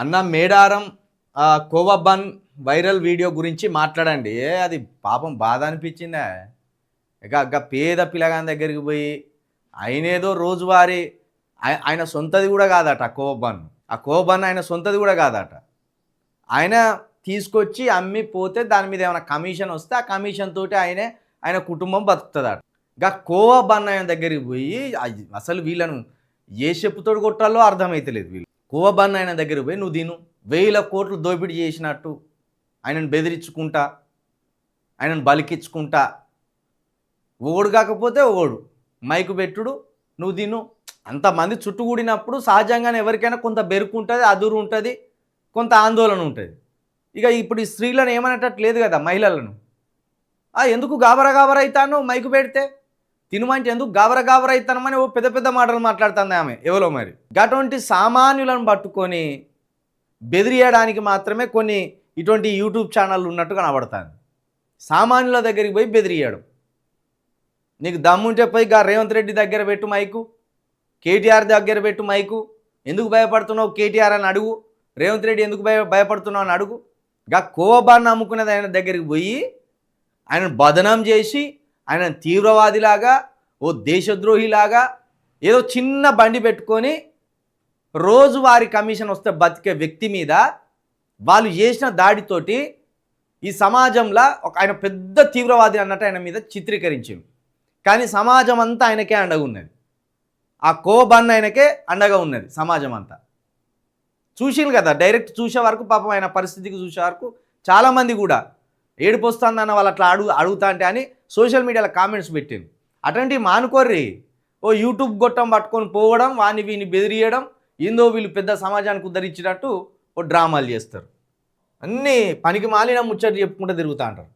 అన్న Medaram khoa bun viral video గురించి మాట్లాడండి. అది పాపం బాధ అనిపించిందా? ఇక పేద పిల్లగాని దగ్గరికి పోయి ఆయనేదో రోజువారీ ఆయన సొంతది కూడా కాదట కోవా బన్. ఆ కోవా బన్ ఆయన సొంతది కూడా కాదట. ఆయన తీసుకొచ్చి అమ్మి పోతే దాని మీద ఏమైనా కమిషన్ వస్తే ఆ కమిషన్ తోటి ఆయన కుటుంబం బతుకుతుందట. ఇక కోవా బన్ ఆయన దగ్గరికి పోయి అసలు వీళ్ళను ఏ చెప్పుతోడు కొట్టాలో అర్థమైతలేదు వీళ్ళు. కోవా బన్ ఆయన దగ్గరికి పోయి నువ్వు తిను, 1000 కోట్లు దోపిడీ చేసినట్టు ఆయనను బెదిరించుకుంటా, ఆయనను బలికించుకుంటా, ఓడు కాకపోతే ఓడు మైకు పెట్టుడు, నువ్వు తిను. అంతమంది చుట్టుకూడినప్పుడు సహజంగానే ఎవరికైనా కొంత బెరుకు ఉంటుంది, అదురు ఉంటుంది, కొంత ఆందోళన ఉంటుంది. ఇక ఇప్పుడు ఈ స్త్రీలను ఏమనేటట్టు లేదు కదా మహిళలను. ఎందుకు గాబరా అవుతాను మైకు పెడితే, తినుమంటే ఎందుకు గాబరా అవుతానమని ఓ పెద్ద పెద్ద మాటలు మాట్లాడుతుంది ఆమె ఎవరో మరి. అటువంటి సామాన్యులను పట్టుకొని బెదిరియడానికి మాత్రమే కొన్ని ఇటువంటి యూట్యూబ్ ఛానళ్ళు ఉన్నట్టు కనబడుతుంది. సామాన్యుల దగ్గరికి పోయి బెదిరియడం. నీకు దమ్ముంటే పోయి రేవంత్ రెడ్డి దగ్గర పెట్టు మైకు, కేటీఆర్ దగ్గర పెట్టు మైకు. ఎందుకు భయపడుతున్నావు కేటీఆర్ అని అడుగు, రేవంత్ రెడ్డి ఎందుకు భయపడుతున్నావు అని అడుగు. కోవా బన్ అమ్ముకునేది ఆయన దగ్గరికి పోయి ఆయనను బదనాం చేసి ఆయన తీవ్రవాదిలాగా, ఓ దేశద్రోహిలాగా ఏదో చిన్న బండి పెట్టుకొని రోజువారీ కమిషన్ వస్తే బతికే వ్యక్తి మీద వాళ్ళు చేసిన దాడితోటి ఈ సమాజంలో ఆయన పెద్ద తీవ్రవాది అన్నట్టు ఆయన మీద చిత్రీకరించింది. కానీ సమాజం అంతా ఆయనకే అండగా ఉన్నది. ఆ కోవా బన్ ఆయనకే అండగా ఉన్నది సమాజం అంతా. చూసింది కదా, డైరెక్ట్ చూసే వరకు పాపం ఆయన పరిస్థితికి చూసే వరకు చాలామంది కూడా ఏడుపు వస్తుందన్న వాళ్ళు అట్లా అడుగుతా అంటే అని సోషల్ మీడియాలో కామెంట్స్ పెట్టింది. అటువంటివి మానుకోర్రి. ఓ యూట్యూబ్ గొట్టం పట్టుకొని పోవడం, వాని వీని బెదిరియడం, ఏందో వీళ్ళు పెద్ద సమాజానికి ఉద్ధరించినట్టు ఓ డ్రామాలు చేస్తారు. అన్నీ పనికి మాలిన ముచ్చట్లు చెప్పుకుంటూ తిరుగుతూ అంటారు.